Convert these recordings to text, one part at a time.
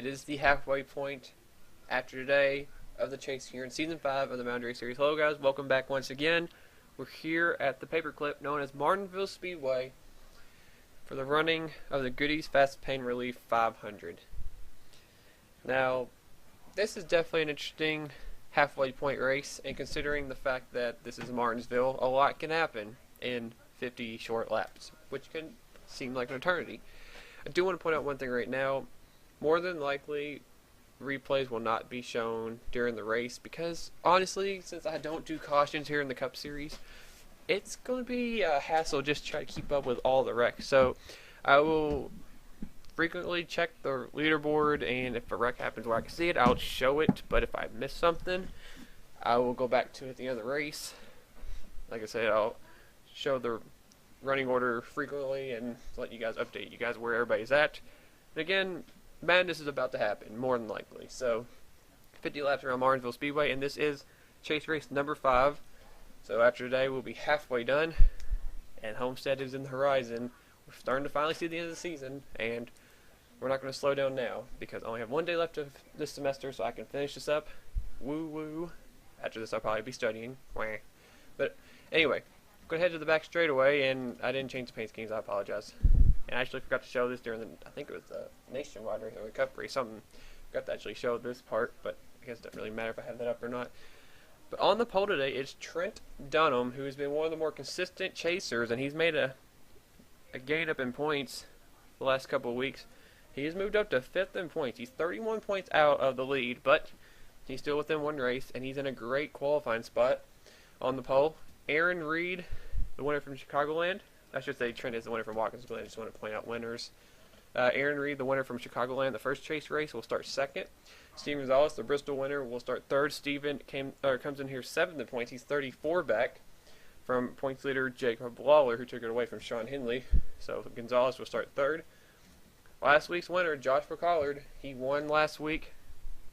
It is the halfway point after today of the chase here in Season 5 of the Mountain Race Series. Hello guys, welcome back once again. We're here at the paperclip known as Martinsville Speedway for the running of the Goody's Fast Pain Relief 500. Now, this is definitely an interesting halfway point race, and considering the fact that this is Martinsville, a lot can happen in 50 short laps, which can seem like an eternity. I do want to point out one thing right now. More than likely, replays will not be shown during the race because, honestly, since I don't do cautions here in the Cup Series, it's going to be a hassle just to try to keep up with all the wrecks. So I will frequently check the leaderboard, and if a wreck happens where I can see it, I'll show it. But if I miss something, I will go back to it at the end of the race. Like I said, I'll show the running order frequently and let you guys update you guys where everybody's at. And again, madness is about to happen, more than likely. So, 50 laps around Martinsville Speedway, and this is chase race number 5. So after today, we'll be halfway done, and Homestead is in the horizon. We're starting to finally see the end of the season, and we're not going to slow down now, because I only have one day left of this semester, so I can finish this up. Woo woo. After this, I'll probably be studying. Wah. But anyway, I'm going to head to the back straightaway, and I didn't change the paint schemes, I apologize. And I actually forgot to show this during the, I think it was the Nationwide race or the Cup race, something. Forgot to actually show this part, but I guess it doesn't really matter if I have that up or not. But on the pole today is Trent Dunham, who has been one of the more consistent chasers, and he's made a gain up in points the last couple of weeks. He has moved up to 5th in points. He's 31 points out of the lead, but he's still within one race, and he's in a great qualifying spot on the pole. Aaron Reed, the winner from Chicagoland. I should say Trent is the winner from Watkinsville. I just want to point out winners. Aaron Reed, the winner from Chicagoland, the first chase race, will start 2nd. Steven Gonzalez, the Bristol winner, will start 3rd. Steven comes in here 7th in points. He's 34 back from points leader Jacob Lawler, who took it away from Sean Henley. So Gonzalez will start 3rd. Last week's winner, Joshua Collard, he won last week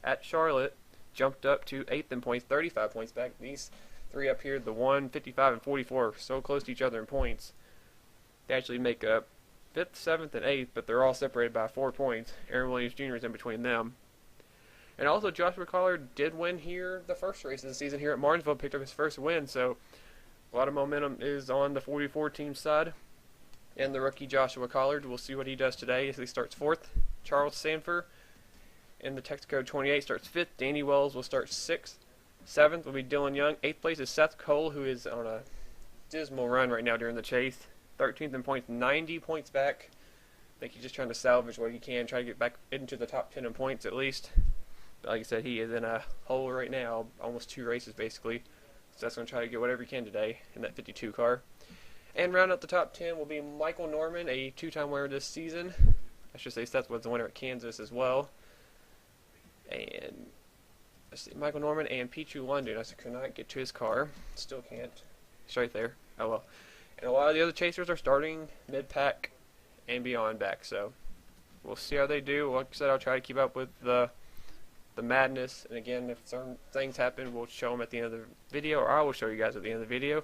at Charlotte, jumped up to 8th in points, 35 points back. These three up here, the 1, 55, and 44, are so close to each other in points. They actually make up 5th, 7th, and 8th, but they're all separated by 4 points. Aaron Williams Jr. is in between them. And also, Joshua Collard did win here the first race of the season here at Martinsville, picked up his first win, so a lot of momentum is on the 44 team side. And the rookie Joshua Collard, we'll see what he does today as he starts 4th. Charles Sanford in the Texaco 28 starts 5th. Danny Wells will start 6th. 7th will be Dylan Young. 8th place is Seth Cole, who is on a dismal run right now during the chase. 13th in points, 90 points back. I think he's just trying to salvage what he can, try to get back into the top 10 in points at least. But like I said, he is in a hole right now, almost 2 races basically. So that's going to try to get whatever he can today in that 52 car. And round out the top 10 will be Michael Norman, a 2-time winner this season. I should say Seth was the winner at Kansas as well. And let's see, Michael Norman and Pichu London. I could not get to his car. Still can't. It's right there. Oh well. And a lot of the other chasers are starting mid-pack and beyond back, so we'll see how they do. Like I said, I'll try to keep up with the madness, and again, if certain things happen, we'll show them at the end of the video, or I will show you guys at the end of the video.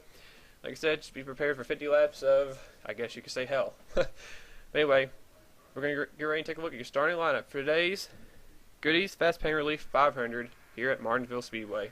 Like I said, just be prepared for 50 laps of, I guess you could say, hell. But anyway, we're going to get ready and take a look at your starting lineup for today's Goody's Fast Pain Relief 500 here at Martinsville Speedway.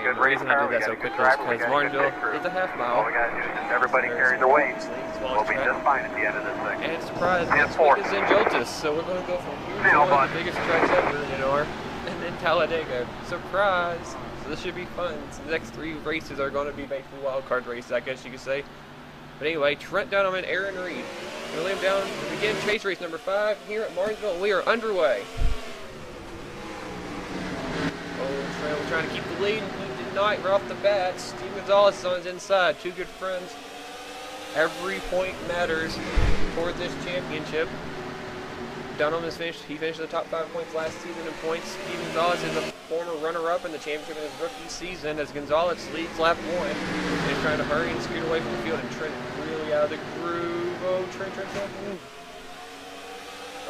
The reason I did that so quickly is because Martinsville is a half mile. All we gotta do is just everybody carry their weight. We'll be just fine at the end of this thing. And surprise, next week is in Joltis, so we're going to go from here to one of the biggest tracks ever, and then Talladega. Surprise! So this should be fun. So the next 3 races are going to be basically wild card races, I guess you could say. But anyway, Trent Dunham and Aaron Reed. We'll lay them down to begin chase race number 5 here at Martinsville, and we are underway. Oh, Trent, we're trying to keep the lead. Right off the bat, Steven Gonzalez is on his inside. 2 good friends. Every point matters toward this championship. Dunham has finished. He finished in the top 5 points last season in points. Steven Gonzalez is a former runner-up in the championship in his rookie season as Gonzalez leads lap 1 and is trying to hurry and scoot away from the field. And Trent really out of the groove. Oh, Trent.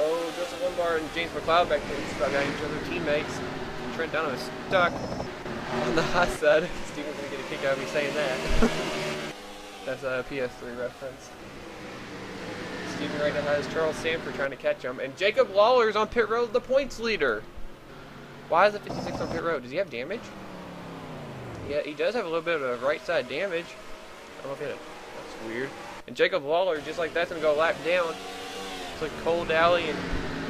Oh, Joseph Lombard and James McLeod back there just about got each other teammates. And Trent Dunham is stuck on the hot side. Steven's going to get a kick out of me saying that. That's a PS3 reference. Steven right now has Charles Sanford trying to catch him. And Jacob Lawler's on pit road, the points leader. Why is the 56 on pit road? Does he have damage? Yeah, he does have a little bit of right side damage. I don't know if he had that's weird. And Jacob Lawler, just like that's going to go lap down. It's like Cole Daly and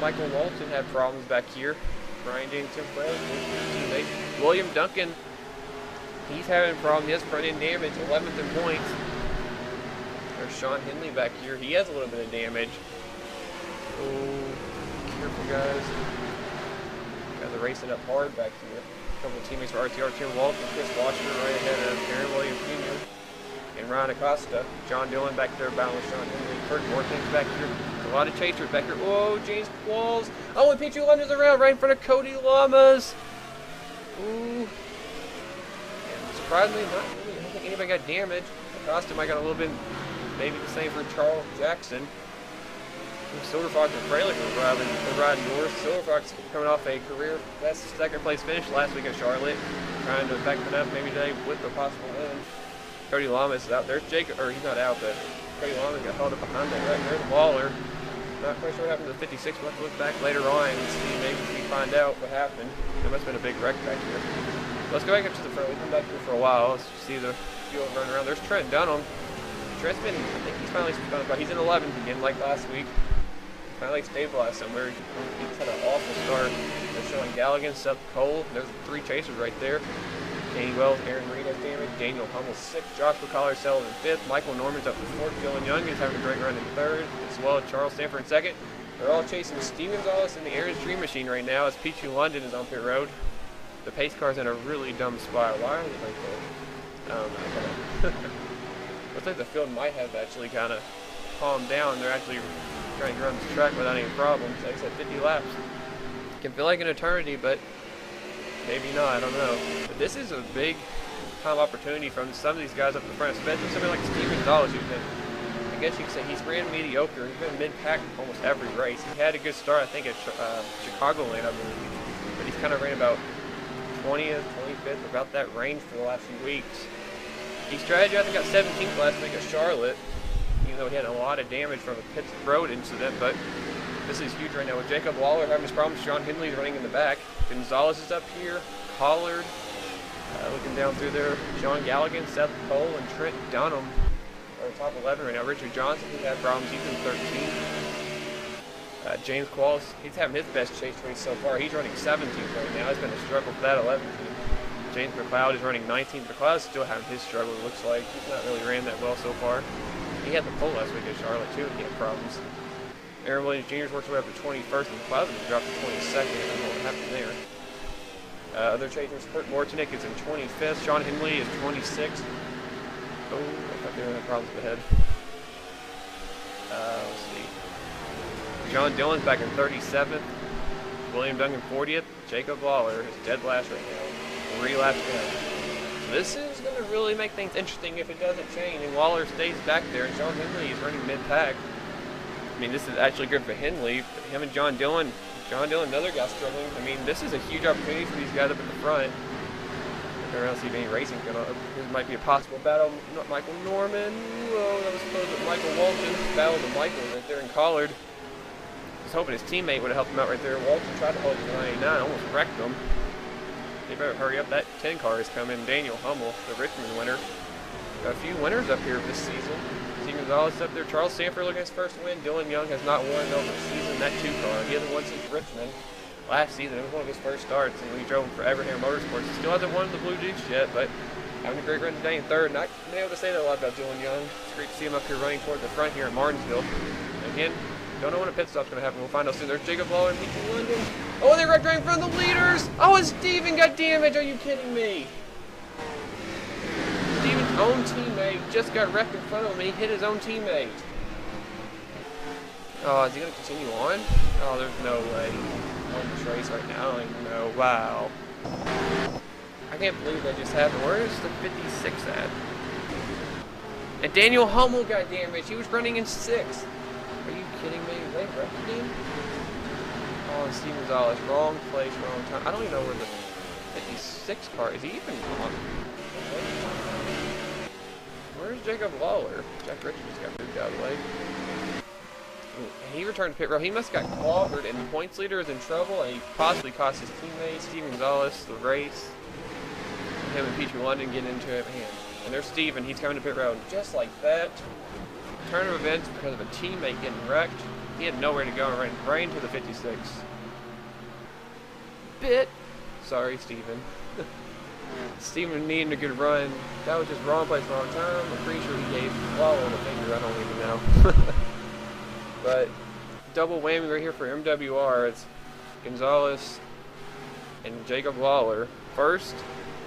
Michael Walton had problems back here. Brian James teammate. William Duncan, he's having a problem. He has front end damage, 11th in points. There's Sean Henley back here. He has a little bit of damage. Oh, careful, guys. Guys are racing up hard back here. A couple of teammates for RTR, Tim Walton, Chris Washington right ahead of Aaron Williams Jr. and Ryan Acosta. John Dillon back there battling Sean Henley. Kurt Morton's back here. A lot of chasers back here. Whoa, James Qualls. Oh, and Pichu lunges around right in front of Cody Lamas. Ooh. And surprisingly, not really. I don't think anybody got damaged. Acosta might got a little bit, maybe the same for Charles Jackson. Silver Fox and Fralick were riding north. Silver Fox coming off a career best second place finish last week at Charlotte. Trying to back it up maybe today with a possible win. Cody Lamas is out. There's Jacob, or he's not out, but Cody Lamas got held up behind that right there's Waller. Not quite sure what happened to the 56. We'll have to look back later on and see, maybe we find out what happened. There must have been a big wreck back here. Let's go back up to the front. We've been back here for a while. Let's see the field running around. There's Trent Dunham. Trent's been, I think he's finally spun about. He's in 11th again, like last week. Finally stabilized somewhere. He's had an awful start. They're showing Galligan, Seth Cole. There's 3 chasers right there. Kenny Wells, Aaron Reed has damage. Daniel Hummel 6th. Joshua Collar settled in 5th. Michael Norman's up in 4th. Dylan Young is having a great run in 3rd, as well as Charles Stanford in 2nd. They're all chasing Steven Gonzalez in the Aaron's Dream Machine right now as Pichu London is on pit road. The pace car's in a really dumb spot. Why are they like that? I don't know. Looks like the field might have actually kind of calmed down. They're actually trying to run this track without any problems. Like I said, 50 laps. Can feel like an eternity, but maybe not, I don't know. But this is a big time opportunity from some of these guys up the front, especially somebody like Steven Gonzalez, who's been, I guess you could say, he's ran mediocre. He's been mid-pack almost every race. He had a good start, I think, at Chicagoland, I believe. But he's kind of ran about 20th, 25th, about that range for the last few weeks. He strategized and got 17th last week at Charlotte, even though he had a lot of damage from a pit road incident, but this is huge right now with Jacob Lawler having his problems. Sean Henley is running in the back. Gonzalez is up here. Collard, looking down through there. John Galligan, Seth Cole, and Trent Dunham are top 11 right now. Richard Johnson, who had problems, he's in 13th. James Qualls, he's having his best chase race so far. He's running 17th right now. It's been a struggle for that 11th. James McLeod is running 19th. McLeod's still having his struggle, it looks like. He's not really ran that well so far. He had the pole last week at Charlotte, too, and he had problems. Aaron Williams Jr. works way up to 21st, and McLeod dropped to 22nd. I don't know what happened there. Other chasers, Kurt Mortonick is in 25th. Sean Henley is 26th. Oh, I thought they were having problems ahead. Let's see. John Dillon's back in 37th. William Duncan 40th. Jacob Lawler is dead last right now. 3 laps down. So this is going to really make things interesting if it doesn't change and Lawler stays back there and Sean Henley is running mid-pack. I mean, this is actually good for Henley. Him and John Dillon, another guy struggling. I mean, this is a huge opportunity for these guys up in the front. I don't see if any racing going on. This might be a possible battle. Michael Norman. Whoa, that was close with Michael Walton. Battle to Michael right there in Collard. Was hoping his teammate would have helped him out right there. Walton tried to hold his 99, almost wrecked him. They better hurry up. That 10 car is coming. Daniel Hummel, the Richmond winner. Got a few winners up here this season. Steven Gonzalez up there. Charles Sanford looking at his first win. Dylan Young has not won over the season. That 2 car. He hasn't won since Richmond last season. It was one of his first starts, and when he drove for Everham Motorsports. He still hasn't won the Blue Deuce yet, but having a great run today in 3rd. Not been able to say that a lot about Dylan Young. It's great to see him up here running toward the front here in Martinsville. Again, don't know when a pit stop's going to happen. We'll find out soon. There's Jacob Lawler and Pichu London. Oh, they wrecked right in front of the leaders. Oh, and Steven got damage. Are you kidding me? Steven's own teammate just got wrecked in front of him. He hit his own teammate. Oh, is he going to continue on? Oh, there's no way. On this race right now. I don't even know. Wow. I can't believe that just happened. Where is the 56 at? And Daniel Hummel got damaged. He was running in 6th. Are you kidding me? They wrecked him? Oh, and Steve Gonzalez, wrong place, wrong time. I don't even know where the 56 car is. He even on? Where's Jacob Lawler? Jack Richards just got moved out of the way. Ooh, he returned to pit road. He must have got clobbered, and the points leader is in trouble, and he possibly cost his teammate Steve Gonzalez the race. Him and Petrie London getting into it, man. And there's Steven. He's coming to pit road just like that. Turn of events because of a teammate getting wrecked. He had nowhere to go and ran right into the 56. Sorry, Steven. Steven needing a good run. That was just wrong place, wrong time. I'm pretty sure he gave Lawler the finger. I don't even know. But double whammy right here for MWR. It's Gonzalez and Jacob Lawler. First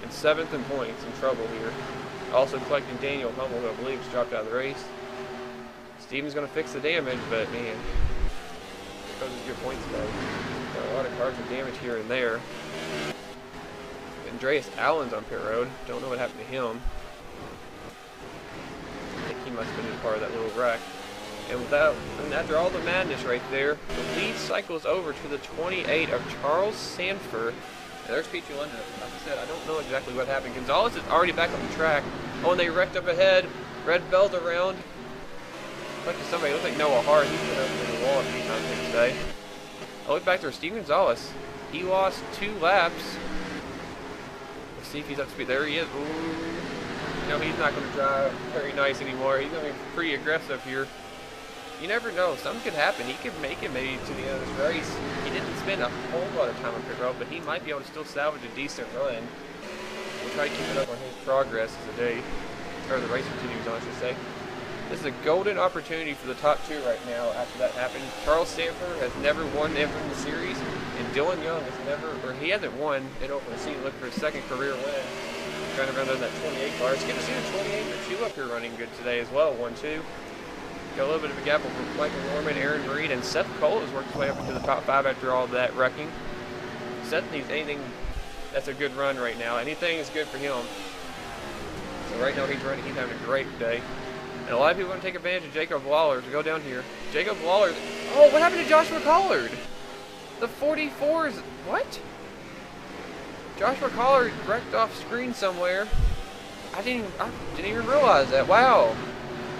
and 7th in points, in trouble here. Also collecting Daniel Hummel, who I believe has dropped out of the race. Steven's going to fix the damage, but man, because of good points today. Got a lot of cars with damage here and there. Andreas Allen's on pit road. Don't know what happened to him. I think he must have been part of that little wreck. And after all the madness right there, the lead cycles over to the 28 of Charles Sanford. And there's Petrie London. Like I said, I don't know exactly what happened. Gonzalez is already back on the track. Oh, and they wrecked up ahead. Red belt around. Look at somebody. Looks like Noah Hart. He's been over the wall a few times today. I look back there. Steve Gonzalez. He lost 2 laps. Let's see if he's up to speed. There he is. Ooh. No, he's not going to drive very nice anymore. He's going to be pretty aggressive here. You never know. Something could happen. He could make it maybe to the end of this race. He didn't spend a whole lot of time on pit road, but he might be able to still salvage a decent run. We'll try to keep it up on his progress as the day, or the race continues on, I should say. This is a golden opportunity for the top 2 right now after that happened. Charles Sanford has never won ever in the series, and Dylan Young has never, or he hasn't won in open season. Look for his 2nd career win. Trying to run in that 28 car. It's good to see the 28 or 2 up here running good today as well. 1-2. Got a little bit of a gap over Michael Norman, Aaron Reed, and Seth Cole has worked his way up into the top 5 after all of that wrecking. Seth needs anything that's a good run right now. Anything is good for him. So right now he's running. He's having a great day. And a lot of people are going to take advantage of Jacob Lawler to go down here. Jacob Lawler. Oh, what happened to Joshua Collard? The 44s. What? Joshua Collard wrecked off screen somewhere. I didn't even realize that. Wow.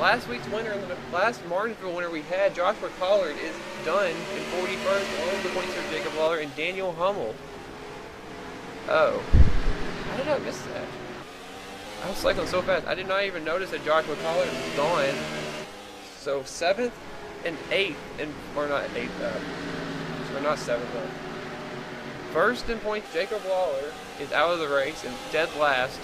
Last week's winner, the last Martinsville winner we had, Joshua Collard, is done in 41st. All of the points are Jacob Lawler and Daniel Hummel. Oh. How did I miss that? I was cycling so fast. I did not even notice that Joshua Collard was gone. So 7th and 8th, or not 8th, or not 7th. First in points, Jacob Lawler is out of the race and dead last.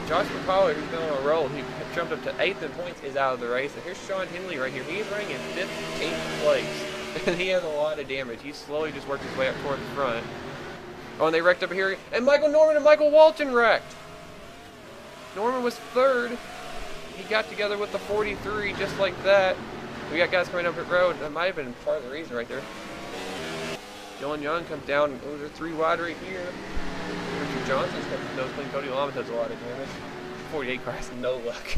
Joshua Collard, who's been on a roll, he jumped up to 8th in points, is out of the race. And here's Sean Henley right here. He's running in 15th place. And he has a lot of damage. He slowly just worked his way up toward the front. Oh, and they wrecked up here. And Michael Norman and Michael Walton wrecked. Norman was 3rd. He got together with the 43 just like that. We got guys coming up pit road. That might have been part of the reason right there. Dylan Young comes down. Oh, they're 3 wide right here. Richard Johnson's got nose clean. Cody Lamas does a lot of damage. 48 car has no luck.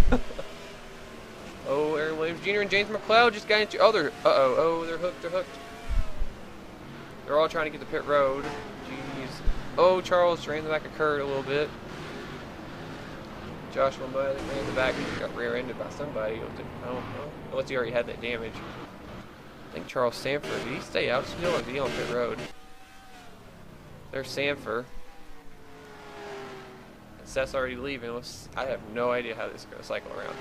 Oh, Aaron Williams Jr. and James McLeod just got into. Oh, they're hooked. They're hooked. They're all trying to get to pit road. Jeez. Oh, Charles ran the back of Kurt a little bit. Joshua Mudd ran the back and got rear-ended by somebody. I don't know. Unless he already had that damage. I think Charles Sanford. Did he stay out still or is he on pit road? There's Sanford. Seth's already leaving. I have no idea how this is going to cycle around.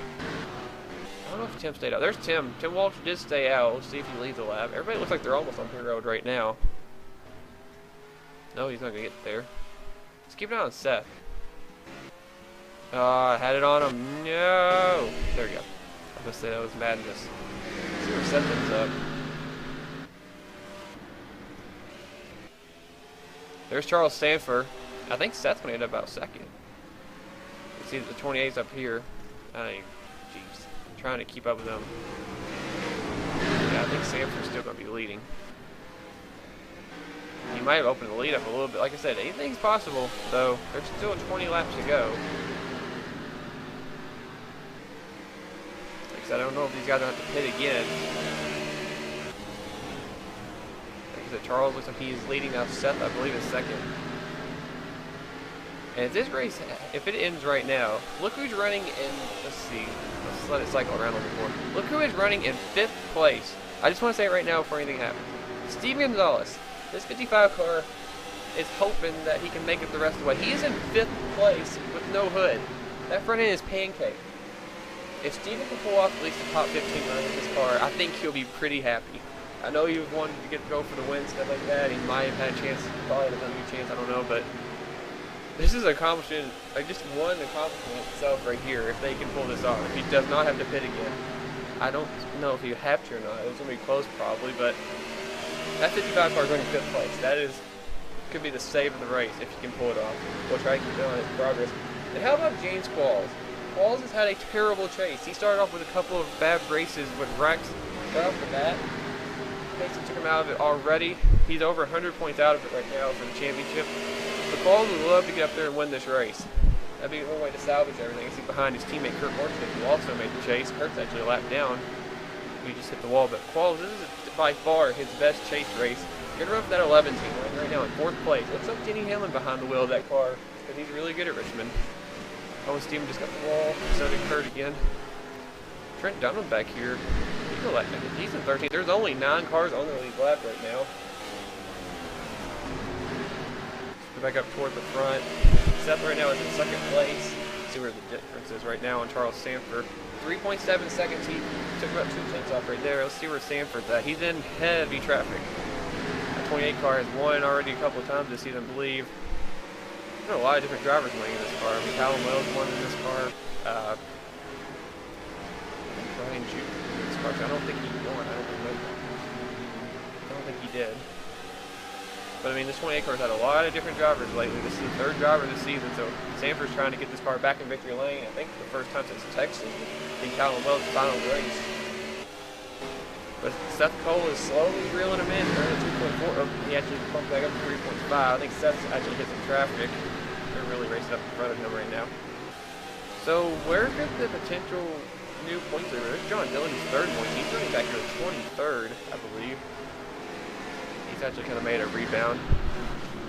I don't know if Tim stayed out. There's Tim. Tim Walsh did stay out. We'll see if he leaves the lap. Everybody looks like they're almost on pit road right now. No, he's not going to get there. Let's keep it on Seth. I had it on him. No! There we go. I was going to say that was madness. Let's see where Seth ends up. There's Charles Sanford. I think Seth's going to end up about 2nd. You see the 28's up here. Jeez. I'm trying to keep up with them. Yeah, I think Sanford's still going to be leading. He might have opened the lead up a little bit. Like I said, anything's possible, though. There's still 20 laps to go. Like I said, I don't know if these guys will have to pit again. So Charles looks like he is leading now. Seth, I believe, is second. And this race, if it ends right now, look who's running in, let's see, let's let it cycle around a little bit more. Look who is running in 5th place. I just want to say it right now before anything happens. Steve Gonzalez, this 55 car is hoping that he can make it the rest of the way. He is in 5th place with no hood. That front end is pancake. If Steven can pull off at least the top 15 run in this car, I think he'll be pretty happy. I know he wanted to get to go for the win, stuff like that. He might have had a chance, probably had a good chance, I don't know, but this is an accomplishment, like just one accomplishment itself right here, if they can pull this off. If he does not have to pit again. I don't know if he have to or not. It's going to be close probably, but that 55 car going in 5th place. That is, could be the save of the race if he can pull it off. We'll try to keep doing his progress. And how about James Qualls? Qualls has had a terrible chase. He started off with a couple of bad races with wrecks right off the bat. Mason took him out of it already. He's over 100 points out of it right now for the championship. But Qualls would love to get up there and win this race. That'd be one way to salvage everything. He's behind his teammate Kurt Morton, who also made the chase. Kurt's actually a lap down. We just hit the wall. But Qualls, this is by far his best chase race. You're going to run for that 11 team right now in 4th place. Looks like Denny Hamlin behind the wheel of that car, because he's really good at Richmond. Oh, Steven just got the wall. So did Kurt again. Trent Dunham back here. He's in 13th. There's only 9 cars on the lead lap right now. Go back up toward the front. Seth right now is in 2nd place. See where the difference is right now on Charles Sanford. 3.7 seconds. He took about 2/10 off right there. Let's see where Sanford's at. He's in heavy traffic. That 28 car has won already a couple of times this season, I believe. There's a lot of different drivers winning in this car. I mean, Callum Wells won in this car. Brian Juke in this car. I don't think he won. I don't think he did. But I mean, this 28 car's had a lot of different drivers lately. This is the 3rd driver this season, so Sanford's trying to get this car back in victory lane. I think for the first time since Texas in Callum Wells' final race. But Seth Cole is slowly reeling him in. Turning 2.4. Oh, he actually bumped back up to 3.5. I think Seth's actually hit some traffic. They're really racing up in front of him right now. So where could the potential new points leader? There's John Dillon, he's 3rd point. He's running back here at 23rd, I believe. He's actually kind of made a rebound.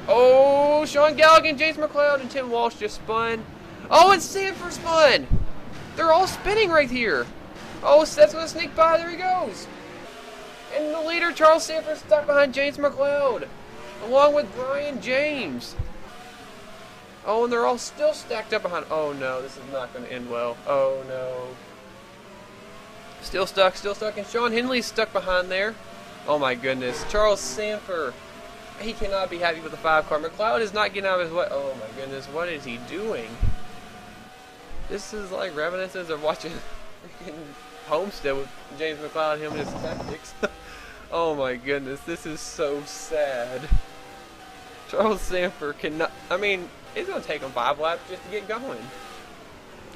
Oh, Sean Galligan, James McLeod, and Tim Walsh just spun. Oh, and Sanford spun. They're all spinning right here. Oh, Seth's going to sneak by. There he goes. And the leader, Charles Sanford, stuck behind James McLeod, along with Brian James. Oh, and they're all still stacked up behind. Oh, no, this is not going to end well. Oh, no. Still stuck, and Sean Henley's stuck behind there. Oh, my goodness. Charles Sanford, he cannot be happy with the 5 car. McLeod is not getting out of his way. Oh, my goodness, what is he doing? This is like reminiscence of watching freaking Homestead with James McLeod, him and his tactics. Oh my goodness, this is so sad. Charles Sanford cannot, I mean, it's going to take him 5 laps just to get going.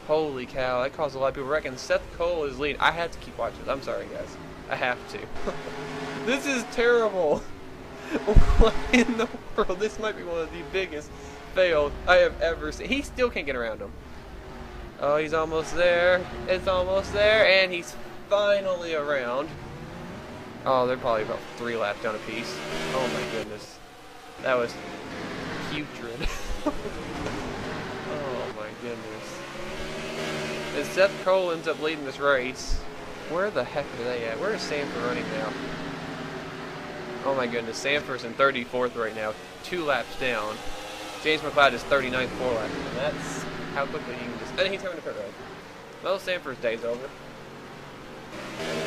Holy cow, that caused a lot of people to reckon. Seth Cole is leading. I have to keep watching this. I'm sorry, guys. I have to. This is terrible. What in the world? This might be one of the biggest fails I have ever seen. He still can't get around him. Oh, he's almost there. It's almost there, and he's finally around. Oh, they're probably about 3 laps down a piece. Oh my goodness. That was putrid. Oh my goodness. And Seth Cole ends up leading this race. Where the heck are they at? Where is Sanford running now? Oh my goodness, Sanford's in 34th right now, 2 laps down. James McLeod is 39th, 4 laps. And that's how quickly he can just... And he's having a pit road. Well, Sanford's day's over.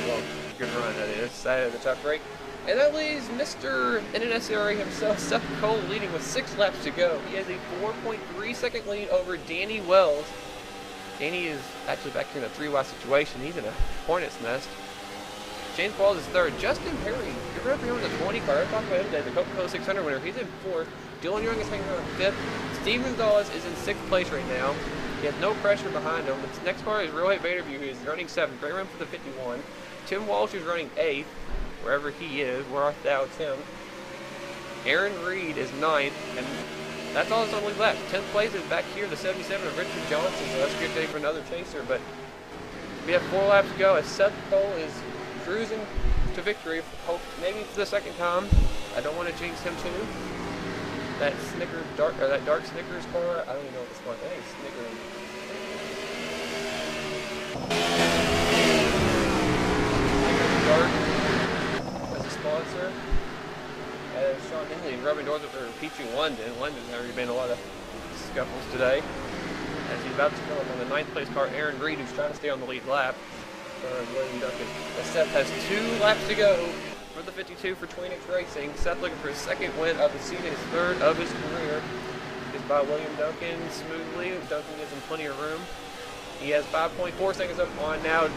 Well, good run, that is. That is a tough break. And that leaves Mr. NNSRA himself, Seth Cole, leading with 6 laps to go. He has a 4.3 second lead over Danny Wells. Danny is actually back here in a 3-wide situation. He's in a hornet's nest. James Qualls is 3rd. Justin Perry, you're right for him in the 20 car. I talked about him today, the Coca-Cola 600 winner. He's in 4th. Dylan Young is hanging around 5th. Steve Gonzalez is in 6th place right now. He has no pressure behind him. This next car is Rohit Vanderview, who is running 7th. Great run for the 51. Tim Walsh is running 8th, wherever he is. Where art thou, Tim? Aaron Reed is 9th, and that's all that's on the lead left. 10th place is back here, the 77 of Richard Johnson, so that's a good day for another chaser. But we have 4 laps to go as Seth Cole is cruising to victory, hope maybe for the 2nd time. I don't want to jinx him too. That dark Snickers car, I don't even know what this one is. Snickers. Dark as a sponsor. Sean Henley rubbing doors with her Peachy London. London's already been a lot of scuffles today. As he's about to come up on the 9th place car, Aaron Reed, who's trying to stay on the lead lap. William Duncan. Seth has 2 laps to go for the 52 for Twin X Racing. Seth looking for his 2nd win of the season, his 3rd of his career. Is by William Duncan smoothly. Duncan gives him plenty of room. He has 5.4 seconds up on now.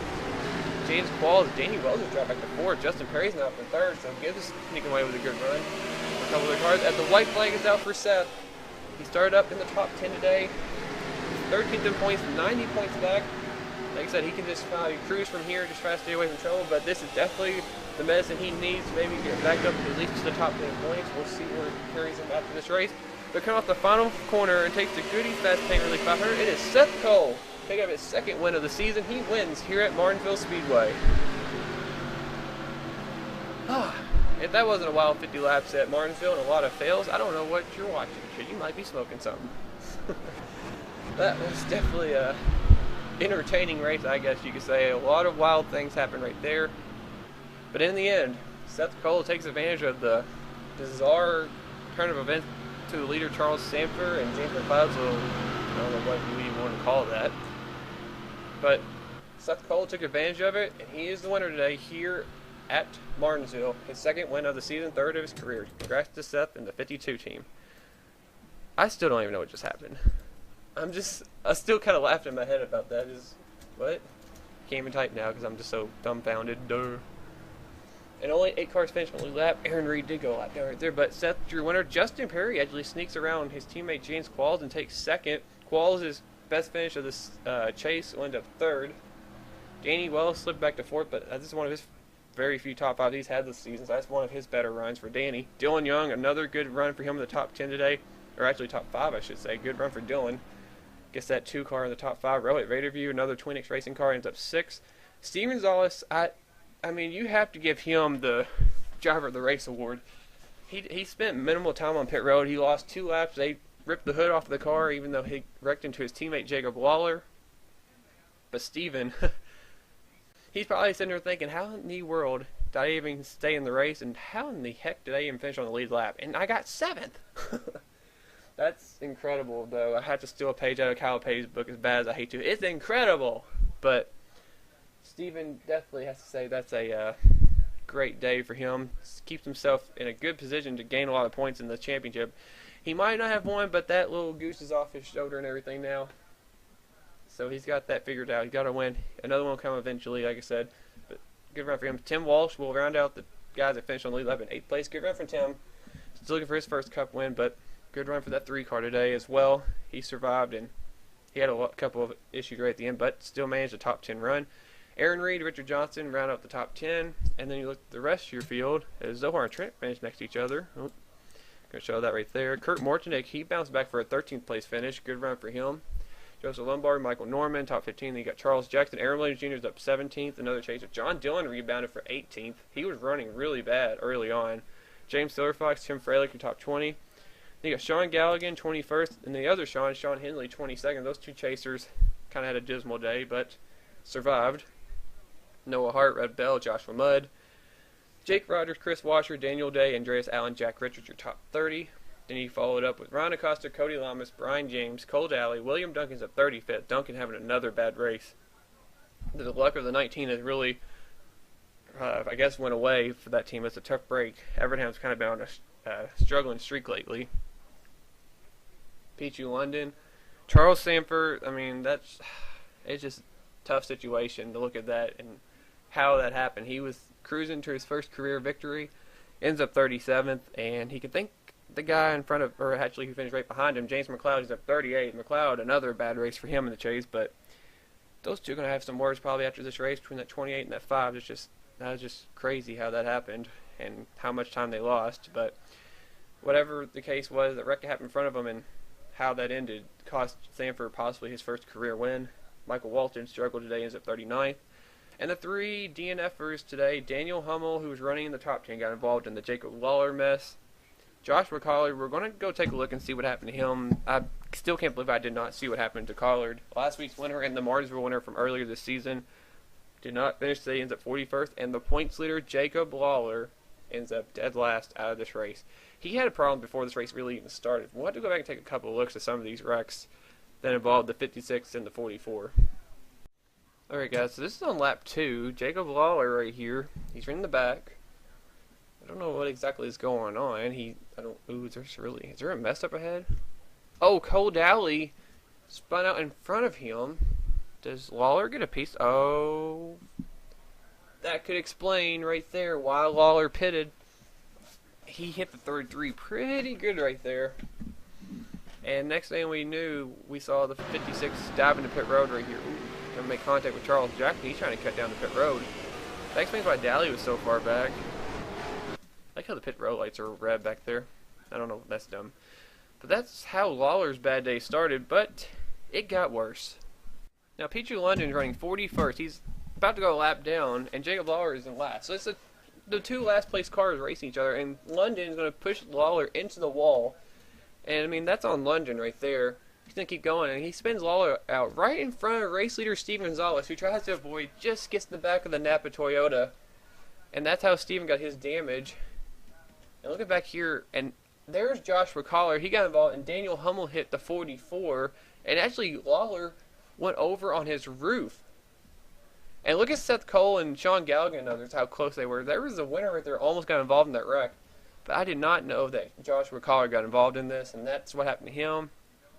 James Qualls, Danny Wells has dropped back to 4th. Justin Perry's now up in 3rd, so Gibbs is sneaking away with a good run. A couple of the cars. As the white flag is out for Seth, he started up in the top 10 today. 13th in points, 90 points back. Like I said, he can just cruise from here, just try to stay away from trouble, but this is definitely the medicine he needs to maybe get back up at least to the top 10 points. We'll see where it carries him after this race. But coming off the final corner and takes the Goody Fast Paint Relief 500, it is Seth Cole. Pick up his 2nd win of the season. He wins here at Martinsville Speedway. If that wasn't a wild 50 laps at Martinsville and a lot of fails, I don't know what you're watching, kid. You might be smoking something. That was definitely a entertaining race, I guess you could say. A lot of wild things happened right there. But in the end, Seth Cole takes advantage of the bizarre turn of events to the leader Charles Samper and James McLeod's little, I don't know what you even want to call that. But Seth Cole took advantage of it, and he is the winner today here at Martinsville. His 2nd win of the season, 3rd of his career. Congrats to Seth and the 52 team. I still don't even know what just happened. I still kind of laughed in my head about that. What? Can't even type now because I'm just so dumbfounded. Duh. And only 8 cars finished on the lap. Aaron Reed did go a lap down right there, but Seth, your winner. Justin Perry actually sneaks around his teammate James Qualls and takes 2nd. Qualls' best finish of this chase went up 3rd. Danny Wells slipped back to 4th, but this is one of his very few top 5 he's had this season, so that's one of his better runs for Danny. Dylan Young, another good run for him in the top 10 today, or actually top 5, I should say. Good run for Dylan. Gets that 2 car in the top 5 row at Vaderview. Another Twin X Racing car ends up 6th. Steven Gonzalez, I mean, you have to give him the Driver of the Race award. He spent minimal time on pit road. He lost 2 laps. They ripped the hood off of the car, even though he wrecked into his teammate Jacob Waller. But Steven, he's probably sitting there thinking, how in the world did I even stay in the race, and how in the heck did I even finish on the lead lap? And I got 7th. That's incredible, though. I had to steal a page out of Kyle Pay's book, as bad as I hate to. It's incredible! But Steven definitely has to say that's a great day for him. Keeps himself in a good position to gain a lot of points in the championship. He might not have won, but that little goose is off his shoulder and everything now. So he's got that figured out. He's got to win. Another one will come eventually, like I said. But good run for him. Tim Walsh will round out the guys that finished on the lead lap in 8th place. Good run for Tim. Still looking for his first Cup win, but good run for that 3 car today as well. He survived, and he had a couple of issues right at the end, but still managed a top 10 run. Aaron Reed, Richard Johnson round out the top 10, and then you look at the rest of your field as Zohar and Trent finished next to each other. Oh, gonna show that right there. Kurt Mortonick, he bounced back for a 13th place finish. Good run for him. Joseph Lombard, Michael Norman, top 15. Then you got Charles Jackson. Aaron Williams Jr. is up 17th. Another chaser. John Dillon rebounded for 18th. He was running really bad early on. James Silverfox, Tim Freilich, your top 20. Then you got Sean Galligan, 21st, and the other Sean Henley, 22nd. Those 2 chasers kind of had a dismal day, but survived. Noah Hart, Red Bell, Joshua Mudd, Jake Rogers, Chris Washer, Daniel Day, Andreas Allen, Jack Richards, your top 30. Then he followed up with Ryan Acosta, Cody Lamas, Brian James, Cole Daly, William Duncan's at 35th. Duncan having another bad race. The luck of the 19 has really, I guess, went away for that team. It's a tough break. Evernham's kind of been on a struggling streak lately. Peachy London, Charles Samper, I mean, it's just a tough situation to look at that and how that happened. He was cruising to his first career victory, ends up 37th, and he could thank the guy in front of, or actually who finished right behind him, James McLeod, is up 38. McLeod, another bad race for him in the chase, but those two are going to have some words probably after this race between that 28 and that 5. That was just crazy how that happened and how much time they lost. But whatever the case was, that wreck happened in front of him and how that ended cost Sanford possibly his first career win. Michael Walton struggled today, ends up 39th. And the 3 DNFers today, Daniel Hummel, who was running in the top 10, got involved in the Jacob Lawler mess. Joshua Collard, we're going to go take a look and see what happened to him. I still can't believe I did not see what happened to Collard. Last week's winner and the Martinsville winner from earlier this season did not finish today, ends up 41st. And the points leader, Jacob Lawler, ends up dead last out of this race. He had a problem before this race really even started. We'll have to go back and take a couple of looks at some of these wrecks that involved the 56 and the 44. Alright guys, so this is on lap 2. Jacob Lawler right here. He's in the back. I don't know what exactly is going on. Is there a mess up ahead? Oh, Cole Dowley spun out in front of him. Does Lawler get a piece? Oh, that could explain right there why Lawler pitted. He hit the third 3 pretty good right there. And next thing we knew, we saw the 56 dive into pit road right here. Ooh, gonna make contact with Charles Jackson. He's trying to cut down the pit road. That explains why Dowley was so far back. I like how the pit road lights are red back there. I don't know, that's dumb. But that's how Lawler's bad day started, but it got worse. Now, Petrie London's running 41st. He's about to go a lap down, and Jacob Lawler is in last. So it's the 2 last place cars racing each other, and London is going to push Lawler into the wall. And, I mean, that's on London right there. He's going to keep going, and he spins Lawler out right in front of race leader Steven Gonzalez, who tries to avoid, just gets in the back of the Napa Toyota. And that's how Steven got his damage. And looking back here, and there's Joshua Collard. He got involved, and Daniel Hummel hit the 44. And actually, Lawler went over on his roof. And look at Seth Cole and Sean Galligan and others, how close they were. There was a winner right there, almost got involved in that wreck. But I did not know that Joshua Collard got involved in this, and that's what happened to him.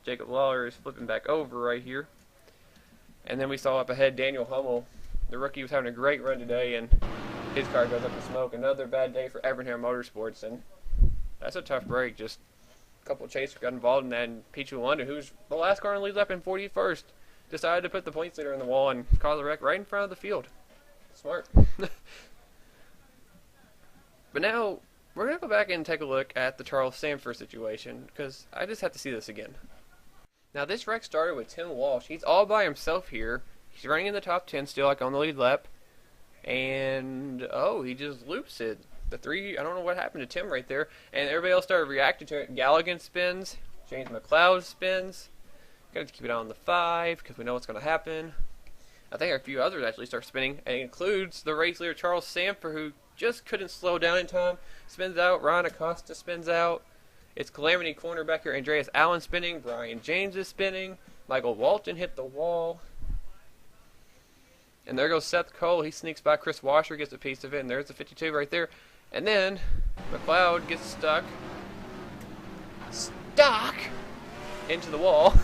Jacob Lawler is flipping back over right here. And then we saw up ahead Daniel Hummel. The rookie was having a great run today, and his car goes up in smoke. Another bad day for Evernham Motorsports, and that's a tough break. Just a couple of chasers got involved in that, and Petrie London, who's the last car in the lead lap in 41st, decided to put the points leader in the wall and cause a wreck right in front of the field. Smart. But now, we're going to go back and take a look at the Charles Sanford situation, because I just have to see this again. Now, this wreck started with Tim Walsh. He's all by himself here. He's running in the top 10 still, like on the lead lap. And, oh, he just loops it. The 3, I don't know what happened to Tim right there. And everybody else started reacting to it. Galligan spins. James McLeod spins. Got to keep it on the 5 because we know what's going to happen. I think a few others actually start spinning. And it includes the race leader Charles Sanford, who just couldn't slow down in time. Spins out. Ryan Acosta spins out. It's Calamity Corner back here. Andreas Allen spinning. Brian James is spinning. Michael Walton hit the wall. And there goes Seth Cole. He sneaks by. Chris Washer gets a piece of it. And there's the 52 right there. And then McLeod gets stuck into the wall.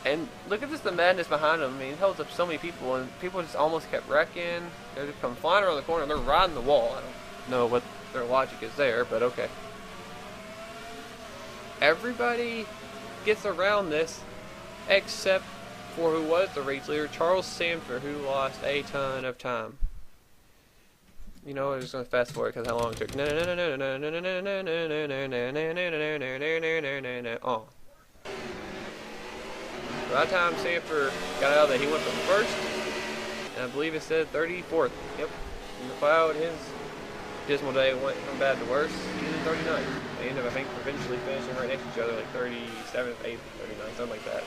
And look at this, the madness behind him. I mean, he holds up so many people, and people just almost kept wrecking. They're just come flying around the corner, and they're riding the wall. I don't know what their logic is there, but okay. Everybody gets around this, except for who was the race leader, Charles Sanford, who lost a ton of time. You know, I'm just going to fast forward because how long it took. Oh. By the time Sanford got out of there, he went from first, and I believe it said 34th. Yep. And McLeod, his dismal day went from bad to worse. He was in 39th. They ended up, I think, eventually finishing right next to each other, like 37th, 8th, 39th, something like that.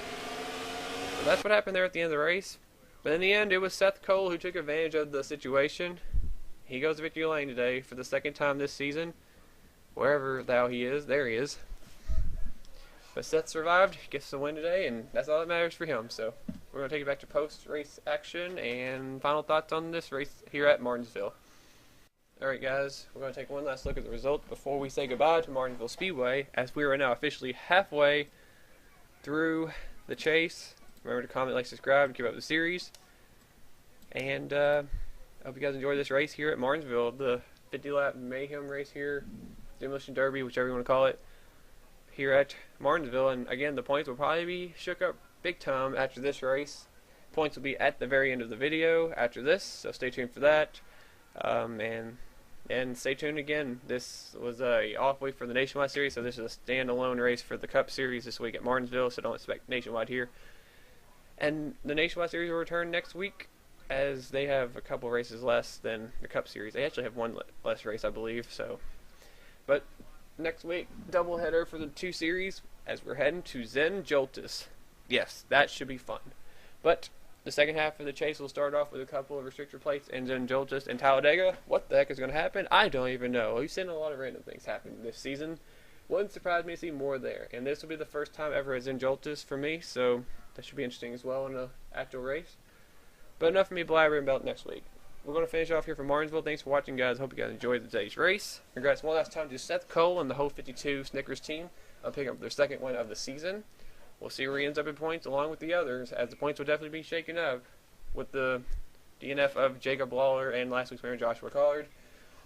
So that's what happened there at the end of the race. But in the end, it was Seth Cole who took advantage of the situation. He goes to victory lane today for the second time this season. Wherever thou he is, there he is. But Seth survived, gets the win today, and that's all that matters for him. So we're going to take it back to post-race action and final thoughts on this race here at Martinsville. Alright guys, we're going to take one last look at the results before we say goodbye to Martinsville Speedway, as we are now officially halfway through the chase. Remember to comment, like, subscribe, and keep up the series. And I hope you guys enjoy this race here at Martinsville, the 50-lap mayhem race here, Demolition Derby, whichever you want to call it, here at Martinsville. And again, the points will probably be shook up big time after this race. Points will be at the very end of the video after this, so stay tuned for that. And stay tuned again. This was a off week for the Nationwide Series, so this is a standalone race for the Cup Series this week at Martinsville, so don't expect Nationwide here. And the Nationwide Series will return next week as they have a couple races less than the Cup Series. They actually have one less race, I believe. So, but next week, doubleheader for the 2 series as we're heading to Zen Joltis. Yes, that should be fun. But the second half of the chase will start off with a couple of restrictor plates in Zen Joltis and Talladega. What the heck is going to happen? I don't even know. We've seen a lot of random things happen this season. Wouldn't surprise me to see more there. And this will be the first time ever at Zen Joltis for me, so that should be interesting as well in an actual race. But enough of me blabbering about next week. We're going to finish off here from Martinsville. Thanks for watching, guys. Hope you guys enjoyed today's race. Congrats one last time to Seth Cole and the whole 52 Snickers team on picking up their second win of the season. We'll see where he ends up in points along with the others, as the points will definitely be shaken up with the DNF of Jacob Lawler and last week's winner Joshua Collard.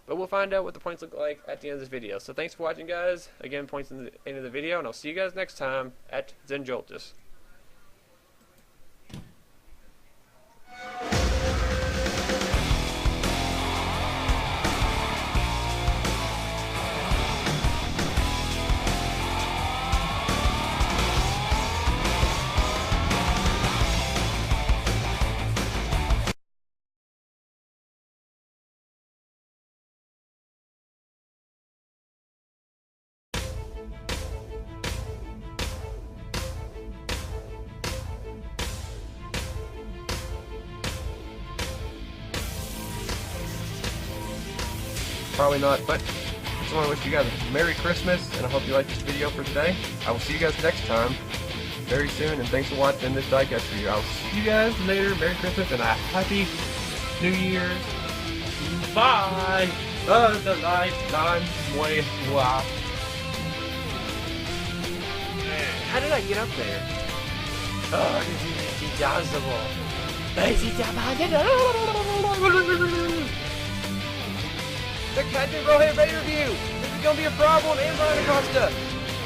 But we'll find out what the points look like at the end of this video. So thanks for watching, guys. Again, points in the end of the video, and I'll see you guys next time at Zen Joltis. Probably not, but I just want to wish you guys a Merry Christmas, and I hope you liked this video for today. I will see you guys next time very soon, and thanks for watching this diecast video. I'll see you guys later. Merry Christmas and a Happy New Year's. Bye! The lifetime way. Wow. How did I get up there? Oh, this is impossible. The Captain Rohit Raider View. This is going to be a problem. And Brian Acosta.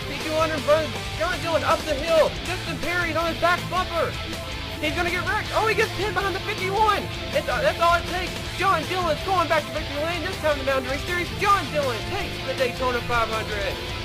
P200 runs John Dillon up the hill. Justin Perry's on his back bumper. He's going to get wrecked. Oh, he gets pinned behind the 51. That's all it takes. John Dillon's going back to victory lane. This time the Mountain Race Series. John Dillon takes the Daytona 500.